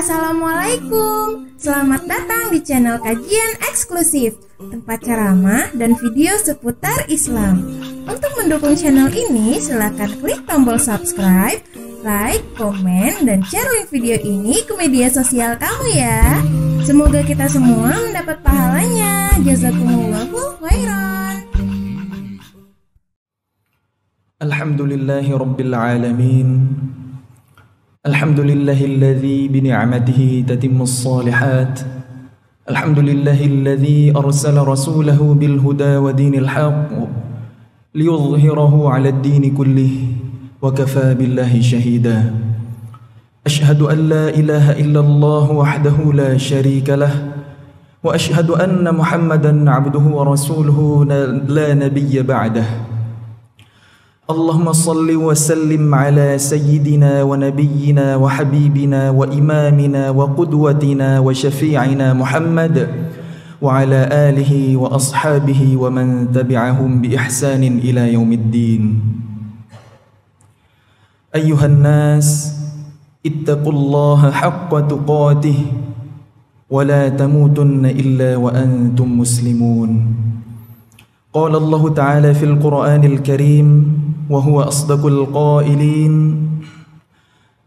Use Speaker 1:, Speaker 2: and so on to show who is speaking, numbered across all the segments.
Speaker 1: Assalamualaikum, selamat datang di channel kajian eksklusif, tempat ceramah dan video seputar Islam. Untuk mendukung channel ini, silakan klik tombol subscribe, like, komen, dan share link video ini ke media sosial kamu ya. Semoga kita semua mendapat pahalanya. Jazakumullahu khairan.
Speaker 2: Alhamdulillahi Rabbil Alamin. Alhamdulillahilladzi bini'amatihi tatimmus salihat. Alhamdulillahilladzi arsala rasulahu bilhuda wa dinil haqq liyudhhirahu 'ala ad-din kullih wa kafaa billahi shahida. Ashhadu an la ilaha illallah wahdahu la sharika lah wa ashhadu anna Muhammadan 'abduhu wa rasuluhu la nabiyya ba'dah. اللهم صل وسلم على سيدنا ونبينا وحبيبنا وإمامنا وقدوتنا وشفيعنا محمد وعلى آله وأصحابه ومن تبعهم بإحسان إلى يوم الدين. أيها الناس اتقوا الله حق تقاته ولا تموتن إلا وأنتم مسلمون. قال الله تعالى في القرآن الكريم وهو أصدق القائلين: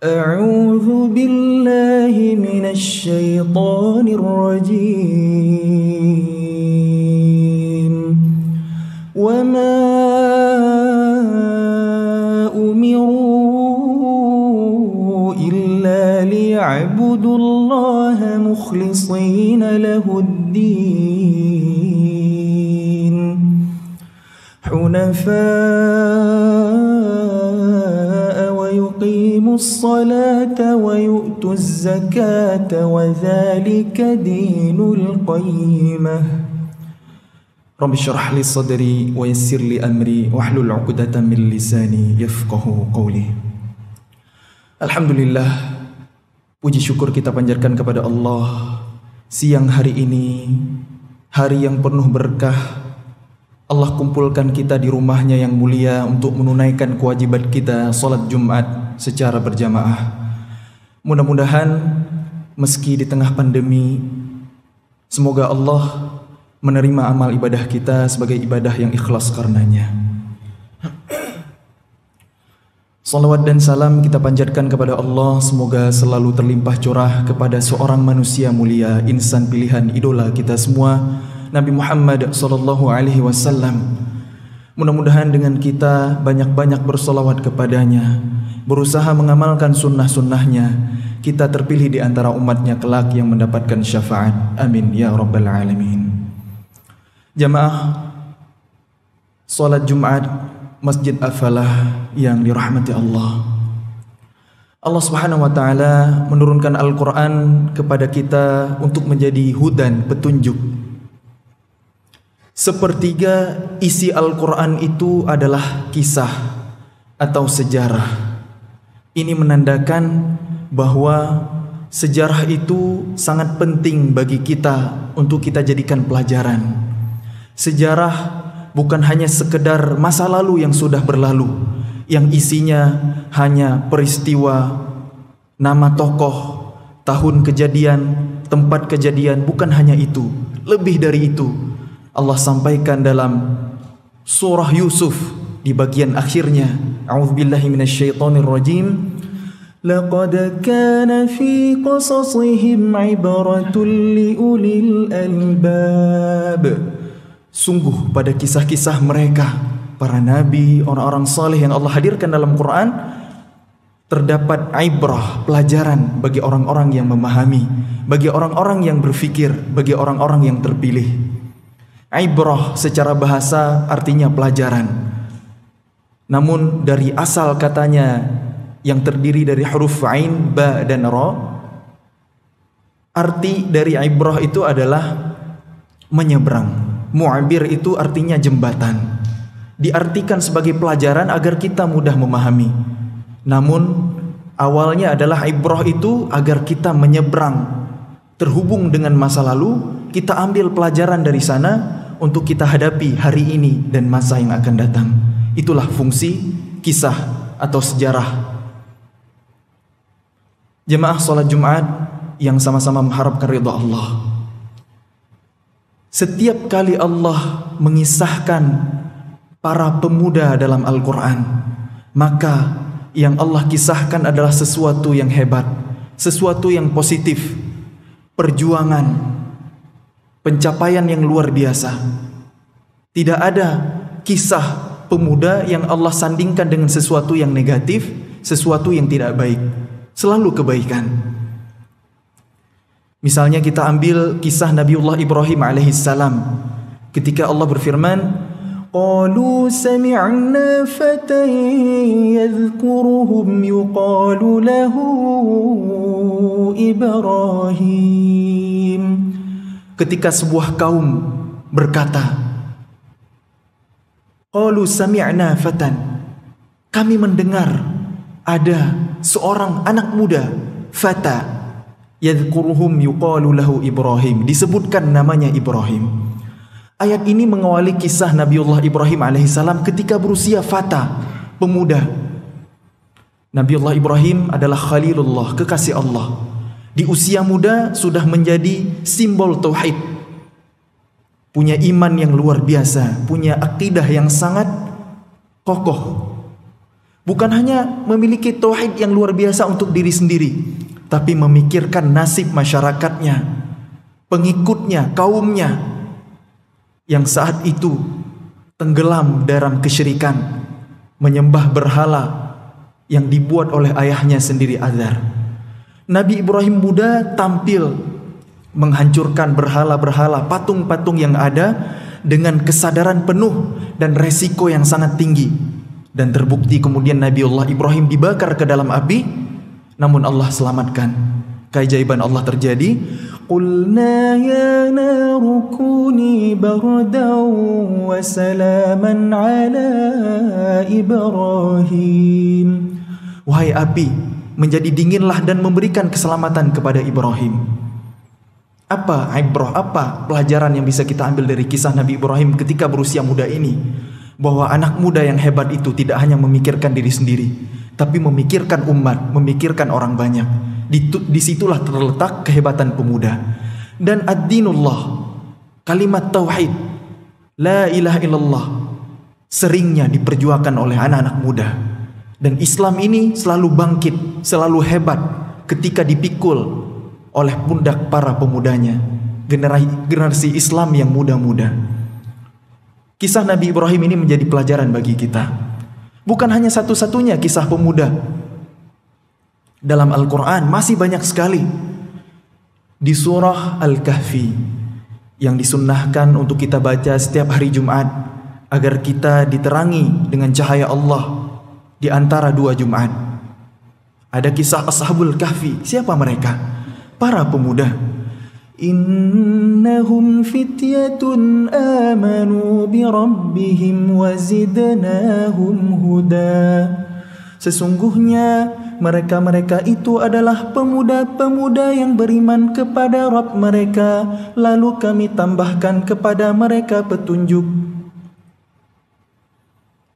Speaker 2: أعوذ بالله من الشيطان الرجيم وما أمروا إلا ليعبدوا الله مخلصين له الدين حنفاء ويقيموا الصلاة ويؤتوا الزكاة وذلك دين القيمة. رب اشرح لي صدري ويسر لي أمري واحلل عقدة من لساني يفقهوا قولي. Alhamdulillah, puji syukur kita panjatkan kepada Allah. Siang hari ini, hari yang penuh berkah, Allah kumpulkan kita di rumahnya yang mulia untuk menunaikan kewajiban kita salat Jumat secara berjamaah. Mudah-mudahan meski di tengah pandemi, semoga Allah menerima amal ibadah kita sebagai ibadah yang ikhlas karenanya. Salawat dan salam kita panjatkan kepada Allah, semoga selalu terlimpah curah kepada seorang manusia mulia, insan pilihan idola kita semua, Nabi Muhammad sallallahu alaihi wasallam. Mudah-mudahan dengan kita banyak-banyak bersolawat kepadanya, berusaha mengamalkan sunnah-sunnahnya, kita terpilih di antara umatnya kelak yang mendapatkan syafaat. Amin ya rabbal alamin. Jamaah salat Jumat Masjid Al-Falah yang dirahmati Allah. Allah Subhanahu wa taala menurunkan Al-Qur'an kepada kita untuk menjadi hudan, petunjuk. Sepertiga isi Al-Quran itu adalah kisah atau sejarah. Ini menandakan bahwa sejarah itu sangat penting bagi kita untuk kita jadikan pelajaran. Sejarah bukan hanya sekedar masa lalu yang sudah berlalu, yang isinya hanya peristiwa, nama tokoh, tahun kejadian, tempat kejadian. Bukan hanya itu, lebih dari itu. Allah sampaikan dalam surah Yusuf di bagian akhirnya, a'udzubillahi minasyaitonirrajim, laqad kana fi qasasihim ibratun liulil albab. Sungguh pada kisah-kisah mereka, para nabi, orang-orang saleh yang Allah hadirkan dalam Quran, terdapat ibrah, pelajaran bagi orang-orang yang memahami, bagi orang-orang yang berfikir, bagi orang-orang yang terpilih. Ibrah secara bahasa artinya pelajaran. Namun dari asal katanya yang terdiri dari huruf ain, ba dan ra, arti dari ibrah itu adalah menyeberang. Mu'abir itu artinya jembatan. Diartikan sebagai pelajaran agar kita mudah memahami. Namun awalnya adalah ibrah itu agar kita menyeberang, terhubung dengan masa lalu, kita ambil pelajaran dari sana untuk kita hadapi hari ini dan masa yang akan datang. Itulah fungsi kisah atau sejarah. Jemaah salat Jumat yang sama-sama mengharapkan ridha Allah. Setiap kali Allah mengisahkan para pemuda dalam Al-Quran, maka yang Allah kisahkan adalah sesuatu yang hebat, sesuatu yang positif, perjuangan, pencapaian yang luar biasa. Tidak ada kisah pemuda yang Allah sandingkan dengan sesuatu yang negatif, sesuatu yang tidak baik. Selalu kebaikan. Misalnya kita ambil kisah Nabiullah Ibrahim alaihissalam. Ketika Allah berfirman, قالوا سمعنا فتى يذكرهم يقال له إبراهيم. Ketika sebuah kaum berkata, qalu sami'na fatan, kami mendengar ada seorang anak muda, fata, yadhkuruhum yuqalu lahu Ibrahim, disebutkan namanya Ibrahim. Ayat ini mengawali kisah Nabiullah Ibrahim alaihissalam ketika berusia fata, pemuda. Nabiullah Ibrahim adalah Khalilullah, kekasih Allah. Di usia muda sudah menjadi simbol tauhid. Punya iman yang luar biasa, punya akidah yang sangat kokoh. Bukan hanya memiliki tauhid yang luar biasa untuk diri sendiri, tapi memikirkan nasib masyarakatnya, pengikutnya, kaumnya, yang saat itu tenggelam dalam kesyirikan, menyembah berhala yang dibuat oleh ayahnya sendiri Azar. Nabi Ibrahim muda tampil menghancurkan berhala-berhala, patung-patung yang ada dengan kesadaran penuh dan resiko yang sangat tinggi. Dan terbukti kemudian Nabiullah Ibrahim dibakar ke dalam api, namun Allah selamatkan. Keajaiban Allah terjadi. Qulna ya naru kuni bardan wa salaman ala Ibrahim. Wahai api, menjadi dinginlah dan memberikan keselamatan kepada Ibrahim. Apa ibrah, apa pelajaran yang bisa kita ambil dari kisah Nabi Ibrahim ketika berusia muda ini? Bahwa anak muda yang hebat itu tidak hanya memikirkan diri sendiri, tapi memikirkan umat, memikirkan orang banyak. Disitulah terletak kehebatan pemuda. Dan ad-dinullah, kalimat tauhid, la ilaha illallah, seringnya diperjuangkan oleh anak-anak muda. Dan Islam ini selalu bangkit, selalu hebat ketika dipikul oleh pundak para pemudanya, generasi Islam yang muda-muda. Kisah Nabi Ibrahim ini menjadi pelajaran bagi kita. Bukan hanya satu-satunya kisah pemuda. Dalam Al-Quran masih banyak sekali. Di surah Al-Kahfi yang disunnahkan untuk kita baca setiap hari Jumat, agar kita diterangi dengan cahaya Allah di antara dua Jumat. Ada kisah Ashabul Kahfi. Siapa mereka? Para pemuda. Innahum fityatun amanu bi rabbihim wa zidnahum huda. Sesungguhnya mereka-mereka itu adalah pemuda-pemuda yang beriman kepada Rabb mereka, lalu kami tambahkan kepada mereka petunjuk.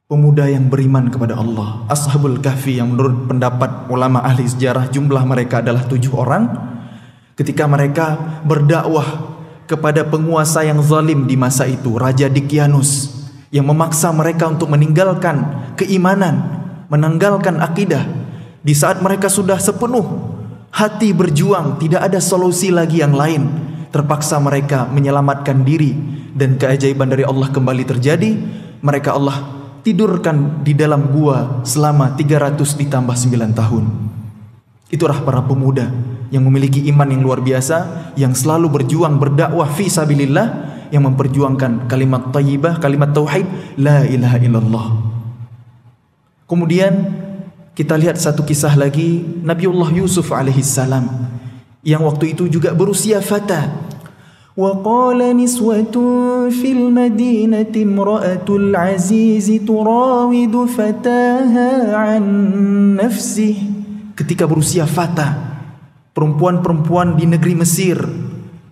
Speaker 2: Pemuda yang beriman kepada Allah. Ashabul Kahfi yang menurut pendapat ulama ahli sejarah jumlah mereka adalah 7 orang. Ketika mereka berdakwah kepada penguasa yang zalim di masa itu, Raja Dikyanus, yang memaksa mereka untuk meninggalkan keimanan, menanggalkan akidah. Di saat mereka sudah sepenuh hati berjuang, tidak ada solusi lagi yang lain, terpaksa mereka menyelamatkan diri. Dan keajaiban dari Allah kembali terjadi. Mereka Allah tidurkan di dalam gua selama 300 ditambah 9 tahun. Itulah para pemuda yang memiliki iman yang luar biasa, yang selalu berjuang berdakwah fi sabilillah, yang memperjuangkan kalimat thayyibah, kalimat tauhid, la ilaha illallah. Kemudian kita lihat satu kisah lagi, Nabiullah Yusuf alaihissalam, yang waktu itu juga berusia fata. Wa qala niswatun fil madinati imra'atul aziz turawidu fataha an nafsihi. Ketika berusia fata, perempuan-perempuan di negeri Mesir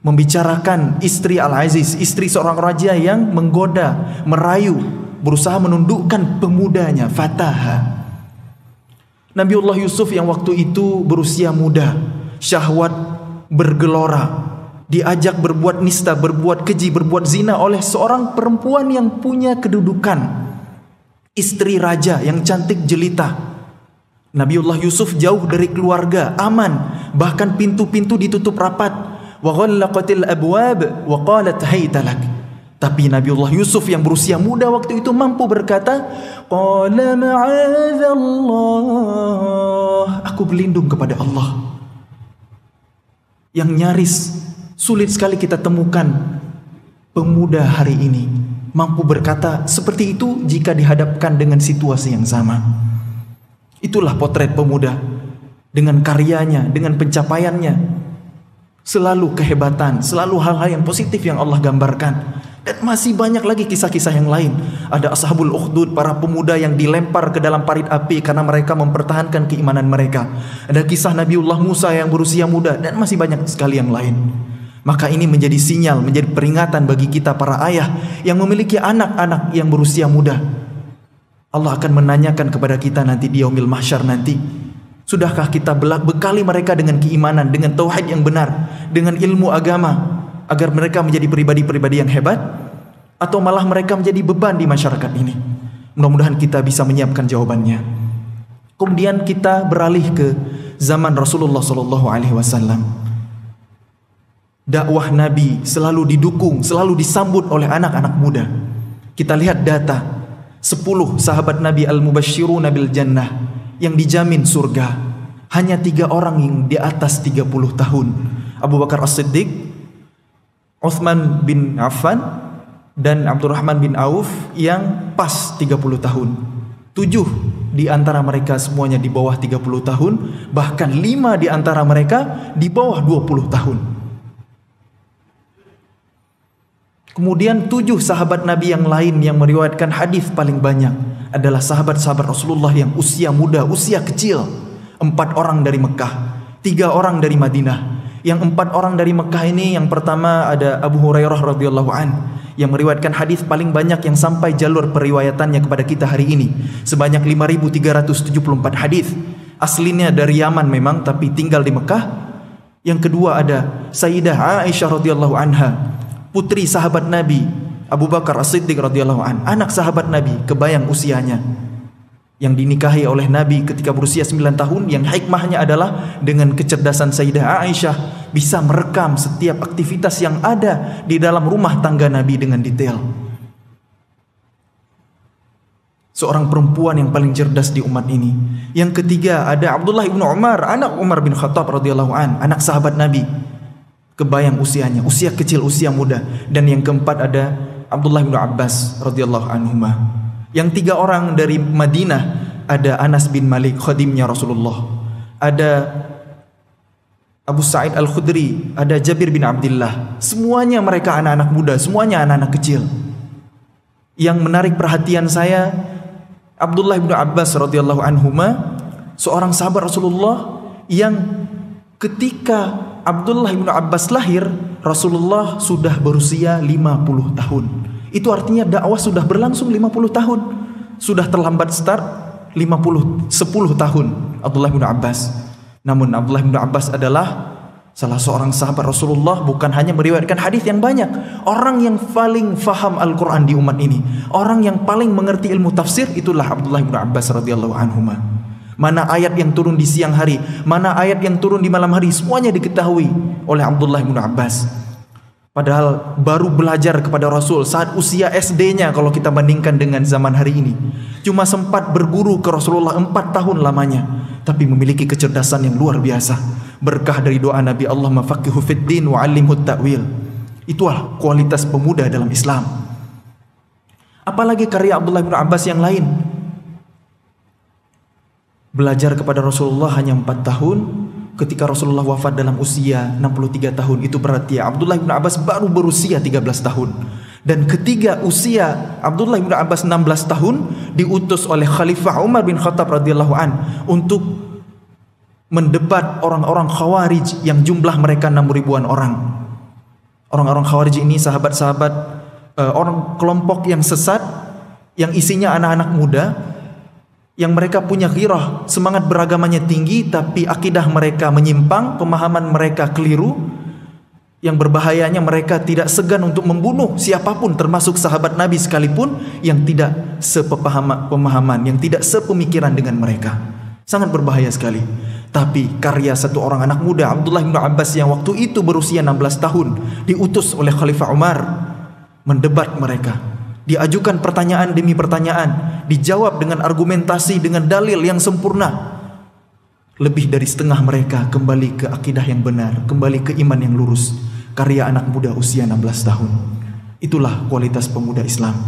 Speaker 2: membicarakan istri Al-Aziz, istri seorang raja yang menggoda, merayu, berusaha menundukkan pemudanya, fataha. Nabiullah Yusuf yang waktu itu berusia muda, syahwat bergelora, diajak berbuat nista, berbuat keji, berbuat zina oleh seorang perempuan yang punya kedudukan, istri raja yang cantik jelita. Nabiullah Yusuf jauh dari keluarga, aman, bahkan pintu-pintu ditutup rapat. Wa ghallaqatil abwab wa qalat hayta lak. Tapi Nabiullah Yusuf yang berusia muda waktu itu mampu berkata, qala ma'adzallah, aku berlindung kepada Allah. Yang nyaris sulit sekali kita temukan pemuda hari ini mampu berkata seperti itu jika dihadapkan dengan situasi yang sama. Itulah potret pemuda, dengan karyanya, dengan pencapaiannya, selalu kehebatan, selalu hal-hal yang positif yang Allah gambarkan. Dan masih banyak lagi kisah-kisah yang lain. Ada ashabul ukhdud, para pemuda yang dilempar ke dalam parit api karena mereka mempertahankan keimanan mereka. Ada kisah Nabiullah Musa yang berusia muda, dan masih banyak sekali yang lain. Maka ini menjadi sinyal, menjadi peringatan bagi kita para ayah yang memiliki anak-anak yang berusia muda. Allah akan menanyakan kepada kita nanti di yaumil mahsyar nanti, sudahkah kita bekali mereka dengan keimanan, dengan tauhid yang benar, dengan ilmu agama, agar mereka menjadi pribadi-pribadi yang hebat, atau malah mereka menjadi beban di masyarakat ini? Mudah-mudahan kita bisa menyiapkan jawabannya. Kemudian kita beralih ke zaman Rasulullah SAW. Dakwah Nabi selalu didukung, selalu disambut oleh anak-anak muda. Kita lihat data 10 sahabat Nabi al-Mubashshiruna bil Jannah yang dijamin surga. Hanya 3 orang yang di atas 30 tahun. Abu Bakar As-Siddiq, Uthman bin Affan, dan Abdurrahman bin Auf yang pas 30 tahun. 7 di antara mereka semuanya di bawah 30 tahun, bahkan 5 di antara mereka di bawah 20 tahun. Kemudian 7 sahabat Nabi yang lain yang meriwayatkan hadis paling banyak adalah sahabat-sahabat Rasulullah yang usia muda, usia kecil. 4 orang dari Mekah, 3 orang dari Madinah. Yang 4 orang dari Mekah ini, yang pertama ada Abu Hurairah radhiyallahu an, yang meriwayatkan hadis paling banyak yang sampai jalur periwayatannya kepada kita hari ini, sebanyak 5.374 hadis. Aslinya dari Yaman memang, tapi tinggal di Mekah. Yang kedua ada Sayyidah Aisyah radhiyallahu anha, putri sahabat Nabi Abu Bakar As-Siddiq radhiyallahu an, anak sahabat Nabi, kebayang usianya, yang dinikahi oleh Nabi ketika berusia 9 tahun, yang hikmahnya adalah dengan kecerdasan Sayyidah Aisyah bisa merekam setiap aktivitas yang ada di dalam rumah tangga Nabi dengan detail. Seorang perempuan yang paling cerdas di umat ini. Yang ketiga ada Abdullah ibn Umar, anak Umar bin Khattab radhiyallahu an, anak sahabat Nabi. Kebayang usianya, usia kecil, usia muda. Dan yang keempat ada Abdullah bin Abbas radhiyallahu anhuma. Yang 3 orang dari Madinah ada Anas bin Malik, khadimnya Rasulullah. Ada Abu Sa'id Al-Khudri, ada Jabir bin Abdullah. Semuanya mereka anak-anak muda, semuanya anak-anak kecil. Yang menarik perhatian saya, Abdullah bin Abbas radhiyallahu anhuma, seorang sahabat Rasulullah yang ketika Abdullah bin Abbas lahir, Rasulullah sudah berusia 50 tahun. Itu artinya dakwah sudah berlangsung 50 tahun. Sudah terlambat start 10 tahun Abdullah bin Abbas. Namun Abdullah bin Abbas adalah salah seorang sahabat Rasulullah, bukan hanya meriwayatkan hadis yang banyak, orang yang paling faham Al-Quran di umat ini, orang yang paling mengerti ilmu tafsir, itulah Abdullah bin Abbas radhiyallahu anhuma. Mana ayat yang turun di siang hari, mana ayat yang turun di malam hari, semuanya diketahui oleh Abdullah bin Abbas. Padahal baru belajar kepada Rasul saat usia SD-nya kalau kita bandingkan dengan zaman hari ini. Cuma sempat berguru ke Rasulullah 4 tahun lamanya, tapi memiliki kecerdasan yang luar biasa. Berkah dari doa Nabi, Allahumma faqihu fid din wa 'allimhu ta'wil. Itulah kualitas pemuda dalam Islam. Apalagi karya Abdullah bin Abbas yang lain. Belajar kepada Rasulullah hanya 4 tahun. Ketika Rasulullah wafat dalam usia 63 tahun, itu berarti Abdullah bin Abbas baru berusia 13 tahun. Dan ketiga usia Abdullah bin Abbas 16 tahun, diutus oleh Khalifah Umar bin Khattab radhiyallahu an untuk mendebat orang-orang Khawarij yang jumlah mereka 6.000-an orang. Orang-orang Khawarij ini sahabat-sahabat, orang kelompok yang sesat, yang isinya anak-anak muda, yang mereka punya ghirah, semangat beragamanya tinggi, tapi akidah mereka menyimpang, pemahaman mereka keliru. Yang berbahayanya mereka tidak segan untuk membunuh siapapun, termasuk sahabat Nabi sekalipun, yang tidak sepemahaman, yang tidak sepemikiran dengan mereka. Sangat berbahaya sekali. Tapi karya satu orang anak muda, Abdullah bin Abbas, yang waktu itu berusia 16 tahun, diutus oleh Khalifah Umar mendebat mereka. Diajukan pertanyaan demi pertanyaan, dijawab dengan argumentasi, dengan dalil yang sempurna. Lebih dari setengah mereka kembali ke akidah yang benar, kembali ke iman yang lurus. Karya anak muda usia 16 tahun. Itulah kualitas pemuda Islam.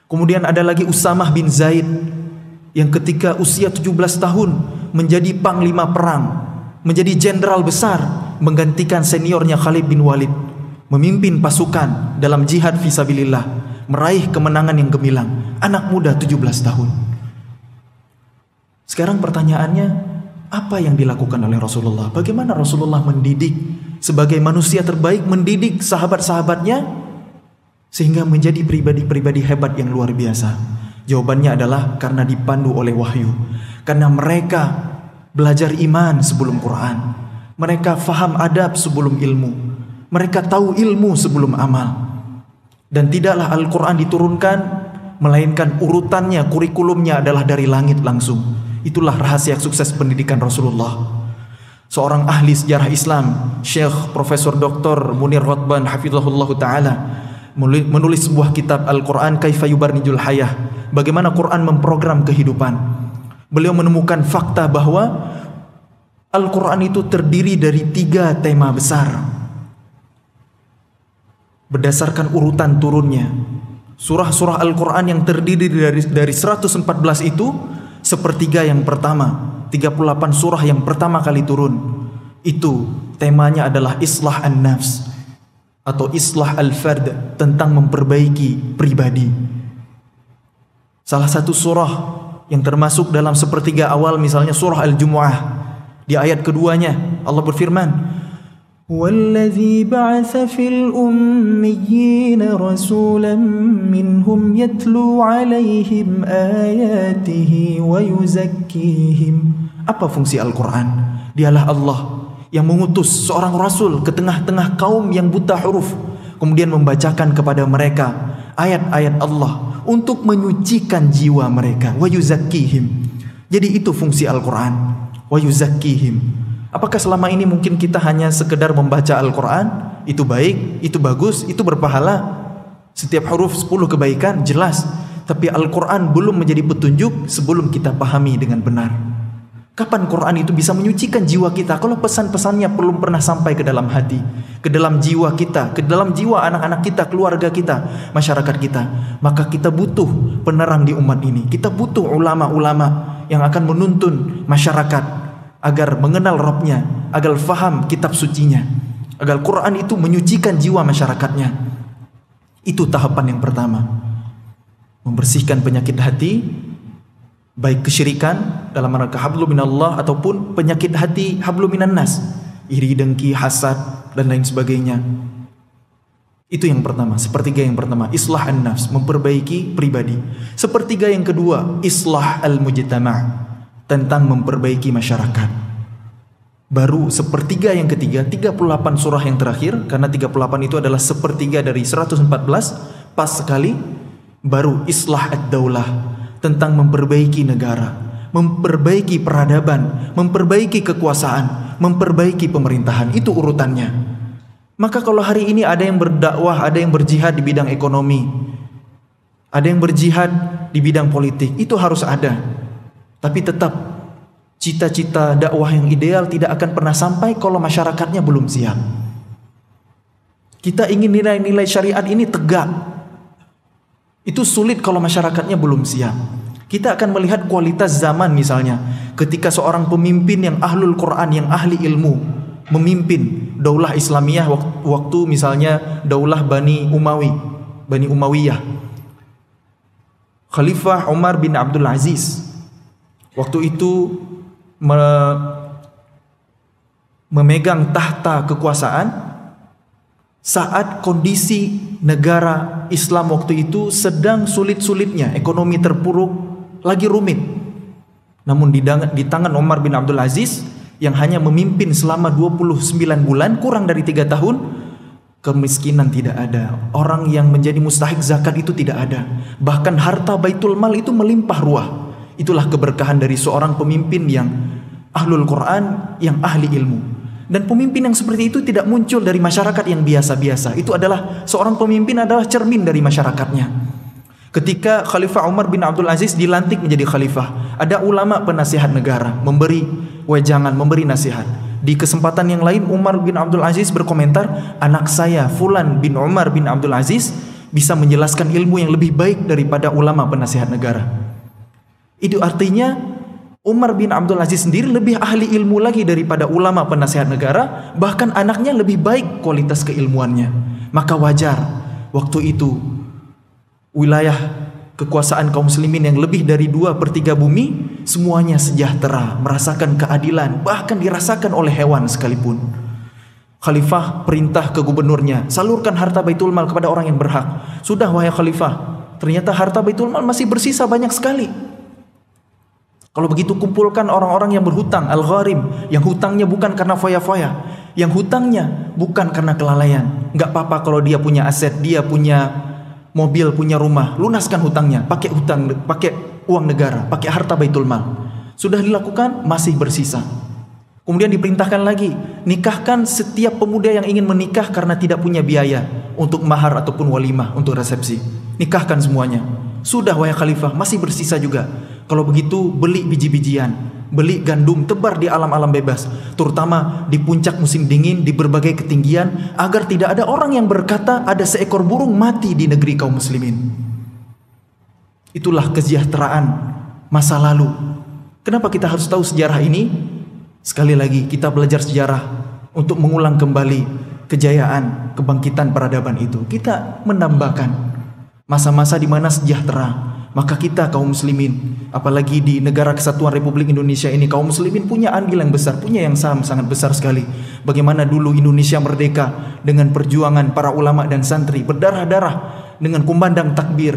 Speaker 2: Kemudian ada lagi Usamah bin Zaid, yang ketika usia 17 tahun menjadi panglima perang, menjadi jenderal besar, menggantikan seniornya Khalid bin Walid, memimpin pasukan dalam jihad fisabilillah, meraih kemenangan yang gemilang. Anak muda 17 tahun. Sekarang pertanyaannya, apa yang dilakukan oleh Rasulullah? Bagaimana Rasulullah mendidik sebagai manusia terbaik, mendidik sahabat-sahabatnya sehingga menjadi pribadi-pribadi hebat yang luar biasa? Jawabannya adalah karena dipandu oleh wahyu. Karena mereka belajar iman sebelum Quran. Mereka faham adab sebelum ilmu. Mereka tahu ilmu sebelum amal. Dan tidaklah Al-Quran diturunkan melainkan urutannya, kurikulumnya adalah dari langit langsung. Itulah rahasia sukses pendidikan Rasulullah. Seorang ahli sejarah Islam, Syekh Profesor Dr. Munir Ghadban hafizahullah ta'ala, menulis sebuah kitab Al-Quran Kaifa Yubarnijul Hayah, bagaimana Quran memprogram kehidupan. Beliau menemukan fakta bahwa Al-Quran itu terdiri dari 3 tema besar berdasarkan urutan turunnya. Surah-surah Al-Quran yang terdiri dari 114 itu, sepertiga yang pertama, 38 surah yang pertama kali turun, itu temanya adalah islah an-nafs atau islah al-fard, tentang memperbaiki pribadi. Salah satu surah yang termasuk dalam sepertiga awal misalnya surah Al-Jumu'ah, di ayat keduanya Allah berfirman, وَالَّذِي بَعَثَ فِي الْأُمِّيِّينَ رَسُولًا مِّنْهُمْ يَتْلُو عَلَيْهِمْ آيَاتِهِ وَيُزَكِّيهِمْ. Apa fungsi Al-Quran? Dialah Allah yang mengutus seorang rasul ke tengah-tengah kaum yang buta huruf, kemudian membacakan kepada mereka ayat-ayat Allah untuk menyucikan jiwa mereka. وَيُزَكِّيهِمْ. Jadi itu fungsi Al-Quran. وَيُزَكِّيهِمْ. Apakah selama ini mungkin kita hanya sekedar membaca Al-Quran? Itu baik, itu bagus, itu berpahala. Setiap huruf 10 kebaikan, jelas. Tapi Al-Quran belum menjadi petunjuk sebelum kita pahami dengan benar. Kapan Quran itu bisa menyucikan jiwa kita? Kalau pesan-pesannya belum pernah sampai ke dalam hati, ke dalam jiwa kita, ke dalam jiwa anak-anak kita, keluarga kita, masyarakat kita, maka kita butuh penerang di umat ini. Kita butuh ulama-ulama yang akan menuntun masyarakat agar mengenal Rabbnya, agar faham kitab sucinya, agar Quran itu menyucikan jiwa masyarakatnya. Itu tahapan yang pertama. Membersihkan penyakit hati, baik kesyirikan dalam rangka hablu minallah ataupun penyakit hati hablu minan nas, iri, dengki, hasad dan lain sebagainya. Itu yang pertama, sepertiga yang pertama, islah an-nafs, memperbaiki pribadi. Sepertiga yang kedua, islah al-mujtama', tentang memperbaiki masyarakat. Baru sepertiga yang ketiga, 38 surah yang terakhir, karena 38 itu adalah sepertiga dari 114, pas sekali, baru islah ad-daulah, tentang memperbaiki negara, memperbaiki peradaban, memperbaiki kekuasaan, memperbaiki pemerintahan. Itu urutannya. Maka kalau hari ini ada yang berdakwah, ada yang berjihad di bidang ekonomi, ada yang berjihad di bidang politik, itu harus ada. Tapi tetap cita-cita dakwah yang ideal tidak akan pernah sampai kalau masyarakatnya belum siap. Kita ingin nilai-nilai syariat ini tegak. Itu sulit kalau masyarakatnya belum siap. Kita akan melihat kualitas zaman misalnya, ketika seorang pemimpin yang ahlul Quran, yang ahli ilmu, memimpin daulah Islamiyah waktu misalnya daulah Bani Umayyah. Khalifah Umar bin Abdul Aziz waktu itu memegang tahta kekuasaan saat kondisi negara Islam waktu itu sedang sulit-sulitnya, ekonomi terpuruk, lagi rumit. Namun di tangan Umar bin Abdul Aziz yang hanya memimpin selama 29 bulan, kurang dari 3 tahun, kemiskinan tidak ada. Orang yang menjadi mustahik zakat itu tidak ada. Bahkan harta Baitul Mal itu melimpah ruah. Itulah keberkahan dari seorang pemimpin yang ahlul Quran, yang ahli ilmu. Dan pemimpin yang seperti itu tidak muncul dari masyarakat yang biasa-biasa. Itu adalah seorang pemimpin adalah cermin dari masyarakatnya. Ketika Khalifah Umar bin Abdul Aziz dilantik menjadi khalifah, ada ulama penasihat negara memberi wejangan, memberi nasihat. Di kesempatan yang lain Umar bin Abdul Aziz berkomentar, anak saya Fulan bin Umar bin Abdul Aziz bisa menjelaskan ilmu yang lebih baik daripada ulama penasihat negara. Itu artinya Umar bin Abdul Aziz sendiri lebih ahli ilmu lagi daripada ulama penasihat negara, bahkan anaknya lebih baik kualitas keilmuannya. Maka wajar waktu itu wilayah kekuasaan kaum muslimin yang lebih dari 2/3 bumi semuanya sejahtera, merasakan keadilan, bahkan dirasakan oleh hewan sekalipun. Khalifah perintah ke gubernurnya, salurkan harta Baitul Mal kepada orang yang berhak. Sudah wahai khalifah, ternyata harta Baitul Mal masih bersisa banyak sekali. Kalau begitu kumpulkan orang-orang yang berhutang, al-gharim, yang hutangnya bukan karena foya-foya, yang hutangnya bukan karena kelalaian. Enggak apa-apa kalau dia punya aset, dia punya mobil, punya rumah, lunaskan hutangnya, pakai uang negara, pakai harta Baitul Mal. Sudah dilakukan, masih bersisa. Kemudian diperintahkan lagi, nikahkan setiap pemuda yang ingin menikah karena tidak punya biaya untuk mahar ataupun walimah untuk resepsi. Nikahkan semuanya. Sudah wahai khalifah, masih bersisa juga. Kalau begitu beli biji-bijian, beli gandum, tebar di alam-alam bebas, terutama di puncak musim dingin, di berbagai ketinggian, agar tidak ada orang yang berkata ada seekor burung mati di negeri kaum muslimin. Itulah kesejahteraan masa lalu. Kenapa kita harus tahu sejarah ini? Sekali lagi kita belajar sejarah untuk mengulang kembali kejayaan, kebangkitan peradaban itu. Kita menambahkan masa-masa di mana sejahtera. Maka kita kaum muslimin, apalagi di negara kesatuan Republik Indonesia ini, kaum muslimin punya andil yang besar, punya yang sangat besar sekali. Bagaimana dulu Indonesia merdeka dengan perjuangan para ulama dan santri, berdarah-darah dengan kumandang takbir,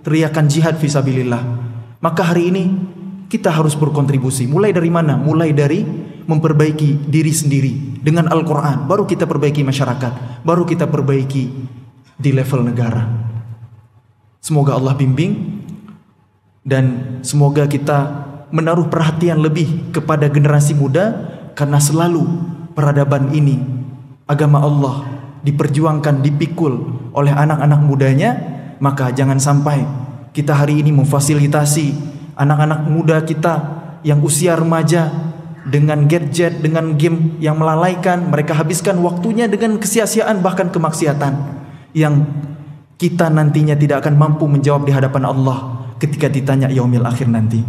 Speaker 2: teriakan jihad fisabilillah. Maka hari ini kita harus berkontribusi. Mulai dari mana? Mulai dari memperbaiki diri sendiri dengan Al-Quran, baru kita perbaiki masyarakat, baru kita perbaiki di level negara. Semoga Allah bimbing dan semoga kita menaruh perhatian lebih kepada generasi muda, karena selalu peradaban ini, agama Allah diperjuangkan, dipikul oleh anak-anak mudanya. Maka jangan sampai kita hari ini memfasilitasi anak-anak muda kita yang usia remaja dengan gadget, dengan game yang melalaikan. Mereka habiskan waktunya dengan kesia-siaan, bahkan kemaksiatan yang kita nantinya tidak akan mampu menjawab di hadapan Allah ketika ditanya yaumil akhir nanti.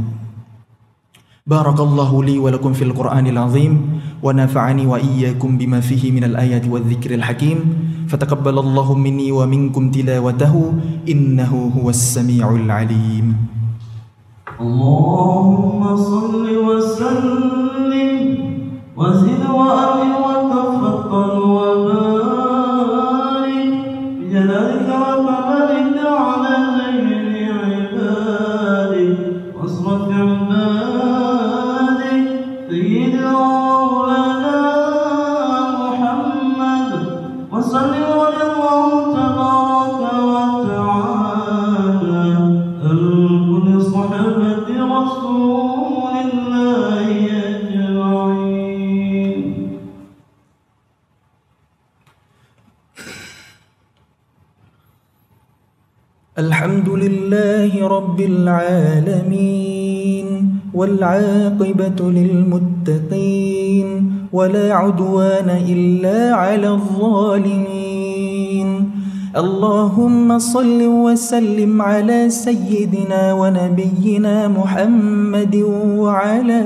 Speaker 2: Barakallahu li wa lakum fil Qur'anil azim wa nafa'ani wa iyyakum bima fihi minal ayati wadh-dhikril hakim. Fataqabbalallahu minni wa minkum tilawatahu innahu huwas samiul alim.
Speaker 3: Allahumma shalli wa sallim wa zid wa amin wa tafaddal wa barik bi jalalika wa kamalika ala ghairi ibadik wasraf ibadik sayyidina maulana Muhammad wa salli wa sallim tabaraka wa ta'ala al-kulli sahabati rasulillahi ajma'in.
Speaker 2: Alhamdulillahi rabbil alamin wal 'aqibatu lil muttaqin wala 'udwana illa 'alal zalimin. Allahumma salli wa sallim ala sayyidina wa nabiyyina Muhammadin wa ala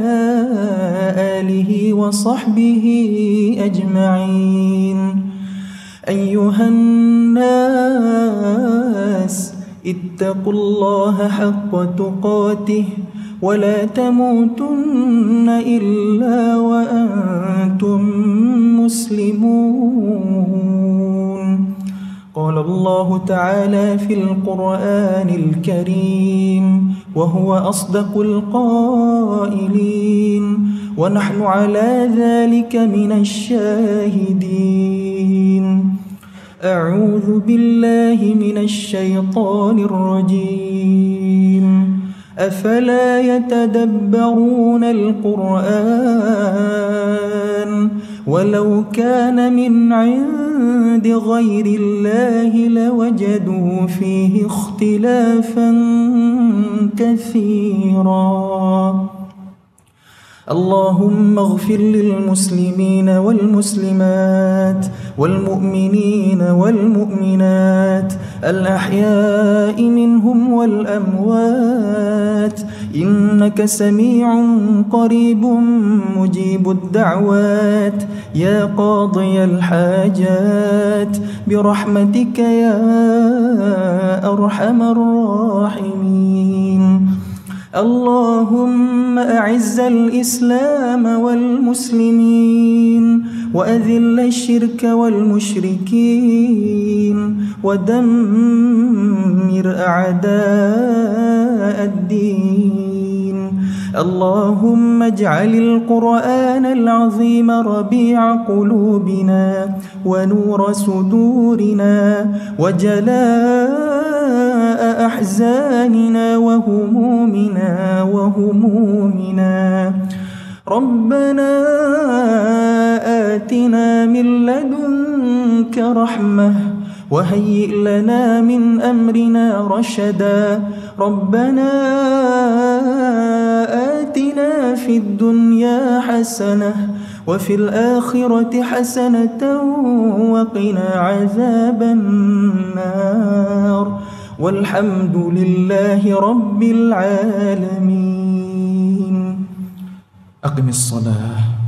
Speaker 2: alihi wa sahbihi ajma'in. Ayyuhan nas ittaqullaha haqqa tuqatih wa la tamutunna illa wa antum muslimun. Qala الله تعالى في القرآن الكريم وهو أصدق القائلين ونحن على ذلك من الشاهدين. أعوذ بالله من الشيطان الرجيم. أفلا يتدبرون القرآن ولو كان من عند غير الله لوجدوا فيه اختلافا كثيرا. اللهم اغفر للمسلمين والمسلمات والمؤمنين والمؤمنات الأحياء منهم والأموات إنك سميع قريب مجيب الدعوات يا قاضي الحاجات برحمتك يا أرحم الراحمين. اللهم أعز الإسلام والمسلمين وأذل الشرك والمشركين ودمر أعداء الدين. اللهم اجعل القرآن العظيم ربيع قلوبنا ونور صدورنا وجلاء أحزاننا وهمومنا. ربنا آتنا من لدنك رحمة وهيئ لنا من أمرنا رشدا. ربنا آتنا في الدنيا حسنة وفي الآخرة حسنة وقنا عذاب النار والحمد لله رب العالمين. أقم الصلاة.